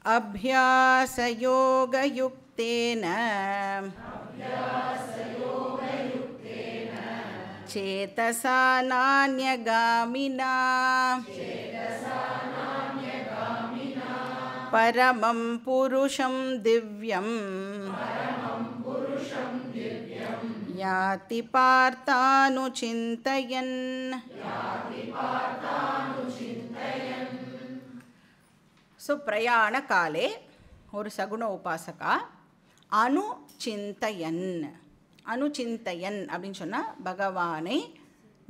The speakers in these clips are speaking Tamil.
अभ्यासयोगयुक्तेन चेतसा नान्यगामिना परमं पुरुषं दिव्यं याति पार्थानुचिन्तयन्. सो प्रयाण काले और सगुण उपासका अनुचिन्तयन्. அனுச்சிந்தையன் அப்படின்னு சொன்னால் பகவானை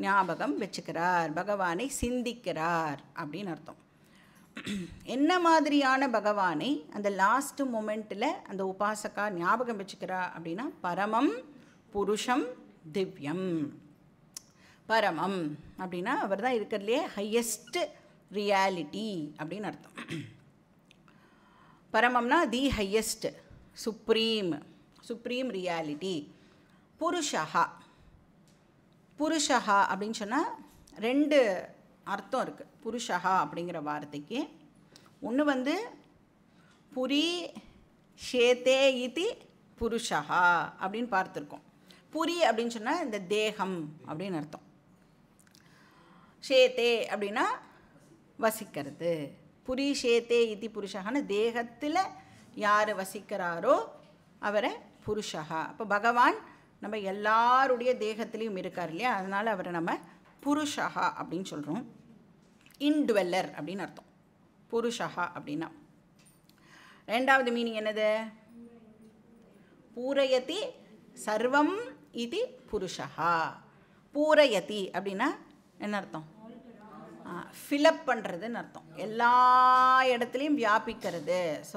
ஞாபகம் வச்சுக்கிறார், பகவானை சிந்திக்கிறார் அப்படின்னு அர்த்தம். என்ன மாதிரியான பகவானை அந்த லாஸ்ட் மொமெண்ட்டில் அந்த உபாசகா ஞாபகம் வச்சுக்கிறா அப்படின்னா பரமம் புருஷம் திவ்யம். பரமம் அப்படின்னா அவர் தான் இருக்கிறதுலே ஹையஸ்ட் ரியாலிட்டி அப்படின்னு அர்த்தம். பரமம்னா the highest, supreme, supreme reality. புருஷா, புருஷா அப்படின்னு சொன்னால் ரெண்டு அர்த்தம் இருக்குது புருஷா அப்படிங்கிற வார்த்தைக்கு. ஒன்று வந்து புரி ஷேதே இதி புருஷா அப்படின்னு பார்த்துருக்கோம். புரி அப்படின்னு சொன்னால் இந்த தேகம் அப்படின்னு அர்த்தம். ஷேதே அப்படின்னா வசிக்கிறது. புரி ஷேதே இதி புருஷான்னு தேகத்தில் யார் வசிக்கிறாரோ அவரை புருஷா. அப்போ பகவான் நம்ம எல்லாருடைய தேகத்திலையும் இருக்கார் இல்லையா, அதனால் அவரை நம்ம புருஷா அப்படின்னு சொல்கிறோம். இன்டுவெல்லர் அப்படின்னு அர்த்தம் புருஷா அப்படின்னா. ரெண்டாவது மீனிங் என்னது? பூரயதி சர்வம் இது புருஷா. பூரயதி அப்படின்னா என்ன அர்த்தம்? ஃபில்அப் பண்ணுறதுன்னு அர்த்தம். எல்லா இடத்துலையும் வியாபிக்கிறது. ஸோ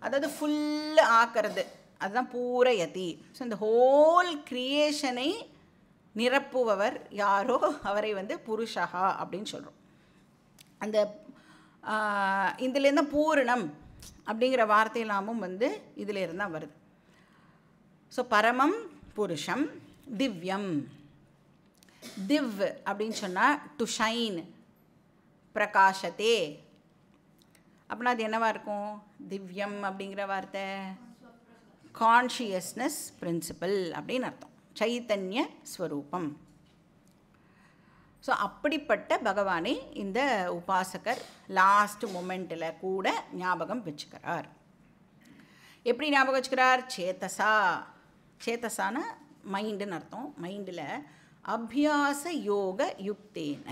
அதாவது ஃபுல் ஆக்கிறது, அதுதான் பூரயதி. ஸோ இந்த ஹோல் கிரியேஷனை நிரப்புபவர் யாரோ அவரை வந்து புருஷா அப்படின்னு சொல்கிறோம். அந்த இதுலேருந்து பூரணம் அப்படிங்கிற வார்த்தையெல்லாமும் வந்து இதில் இருந்தால் வருது. ஸோ பரமம் புருஷம் திவ்யம். திவ் அப்படின்னு சொன்னால் டு ஷைன், பிரகாஷத்தே அப்படின்னா அது என்னவா இருக்கும்? திவ்யம் அப்படிங்கிற வார்த்தை கான்ஷியஸ்னஸ் பிரின்சிபல் அப்படின்னு அர்த்தம், சைத்தன்ய ஸ்வரூபம். ஸோ அப்படிப்பட்ட பகவானை இந்த உபாசகர் லாஸ்ட் மொமெண்ட்டில் கூட ஞாபகம் வச்சுக்கிறார். எப்படி ஞாபகம் வச்சுக்கிறார்? சேத்தசா. சேத்தசான மைண்டுன்னு அர்த்தம். மைண்டில் அபியாச யோக யுக்தேன.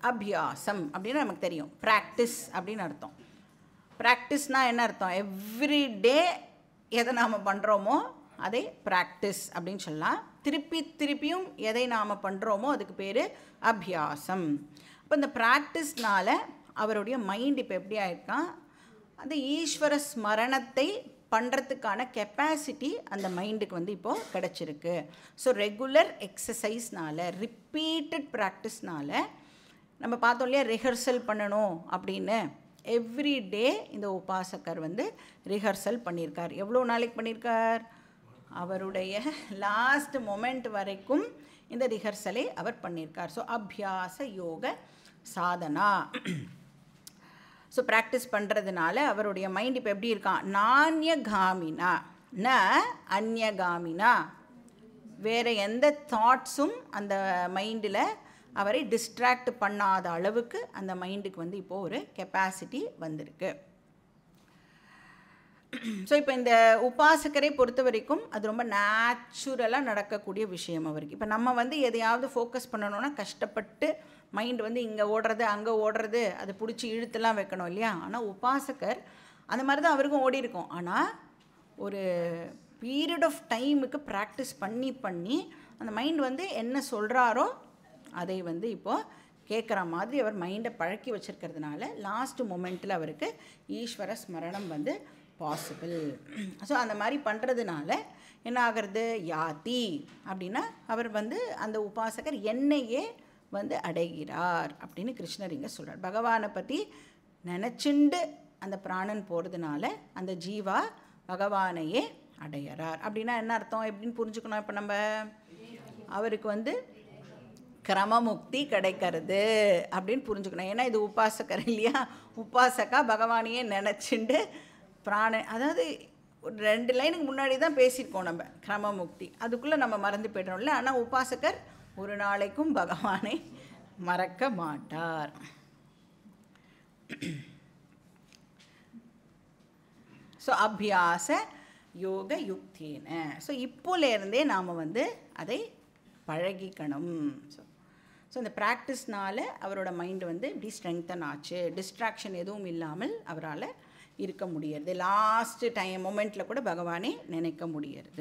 அபியாசம் அப்படின்னு நமக்கு தெரியும், ப்ராக்டிஸ் அப்படின்னு அர்த்தம். ப்ராக்டிஸ்னால் என்ன அர்த்தம்? எவ்ரி டே எதை நாம் பண்ணுறோமோ அதை ப்ராக்டிஸ் அப்படின்னு சொல்லலாம். திருப்பி திருப்பியும் எதை நாம் பண்ணுறோமோ அதுக்கு பேர் அபியாசம். அப்போ இந்த ப்ராக்டிஸ்னால் அவருடைய மைண்ட் இப்போ எப்படி ஆயிருக்கான்? அந்த ஈஸ்வர ஸ்மரணத்தை பண்ணுறதுக்கான கெப்பாசிட்டி அந்த மைண்டுக்கு வந்து இப்போது கிடச்சிருக்கு. ஸோ ரெகுலர் எக்ஸசைஸ்னால், ரிப்பீட்டட் ப்ராக்டிஸ்னால், நம்ம பார்த்தோம் இல்லையா ரிஹர்சல் பண்ணணும் அப்படின்னு, எவ்ரி டே இந்த உபாசகர் வந்து ரிஹர்சல் பண்ணியிருக்கார். எவ்வளோ நாளைக்கு பண்ணியிருக்கார்? அவருடைய லாஸ்ட் மொமெண்ட் வரைக்கும் இந்த ரிஹர்சலை அவர் பண்ணியிருக்கார். ஸோ அபியாச யோக சாதனா. ஸோ ப்ராக்டிஸ் பண்ணுறதுனால அவருடைய மைண்ட் இப்போ எப்படி இருக்கான்? நான்யகாமினா ந அந்யகாமினா. வேறு எந்த தாட்ஸும் அந்த மைண்டில் அவரை டிஸ்ட்ராக்ட் பண்ணாத அளவுக்கு அந்த மைண்டுக்கு வந்து இப்போது ஒரு கெப்பாசிட்டி வந்திருக்கு. ஸோ இப்போ இந்த உபாசகரை பொறுத்த வரைக்கும் அது ரொம்ப நேச்சுரலாக நடக்கக்கூடிய விஷயம் அவருக்கு. இப்போ நம்ம வந்து எதையாவது ஃபோக்கஸ் பண்ணணுன்னா கஷ்டப்பட்டு மைண்ட் வந்து இங்கே ஓடுறது அங்கே ஓடுறது, அதை பிடிச்சி இழுத்துலாம் வைக்கணும் இல்லையா. ஆனால் உபாசகர் அந்த மாதிரி தான் அவருக்கும் ஓடி இருக்கும். ஆனால் ஒரு பீரியட் ஆஃப் டைமுக்கு ப்ராக்டிஸ் பண்ணி பண்ணி அந்த மைண்ட் வந்து என்ன சொல்கிறாரோ அதை வந்து இப்போது கேட்குற மாதிரி அவர் மைண்டை பழக்கி வச்சுருக்கிறதுனால லாஸ்ட் மொமெண்ட்டில் அவருக்கு ஈஸ்வர ஸ்மரணம் வந்து பாசிபிள். ஸோ அந்த மாதிரி பண்ணுறதுனால என்ன ஆகிறது? யாதி அப்படின்னா அவர் வந்து அந்த உபாசகர் என்னையே வந்து அடைகிறார் அப்படின்னு கிருஷ்ணர் இங்கே சொல்கிறார். பகவானை பற்றி நினச்சிண்டு அந்த பிராணன் போகிறதுனால அந்த ஜீவா பகவானையே அடையிறார். அப்படின்னா என்ன அர்த்தம்? எப்படின்னு புரிஞ்சுக்கணும்? இப்போ நம்ம அவருக்கு வந்து கிரமமுக்தி கிடைக்கிறது அப்படின்னு புரிஞ்சுக்கணும். ஏன்னா இது உபாசகர் இல்லையா, உபாசகா பகவானையே நினச்சிண்டு அதாவது ஒரு 2 லைனுக்கு முன்னாடி தான் பேசியிருக்கோம் நம்ம கிரமமுக்தி, அதுக்குள்ளே நம்ம மறந்து போய்ட்டோம்ல. ஆனால் உபாசகர் ஒரு நாளைக்கும் பகவானை மறக்க மாட்டார். ஸோ அபியாச யோக யுக்தின. ஸோ இப்போலேருந்தே நாம் அதை பழகிக்கணும். ஸோ இந்த ப்ராக்டிஸ்னால் அவரோட மைண்டு இப்படி ஸ்ட்ரெங்தன் ஆச்சு, டிஸ்ட்ராக்ஷன் எதுவும் இல்லாமல் அவரால் இருக்க முடியறது, லாஸ்ட்டு மொமெண்ட்டில் கூட பகவானே நினைக்க முடியறது.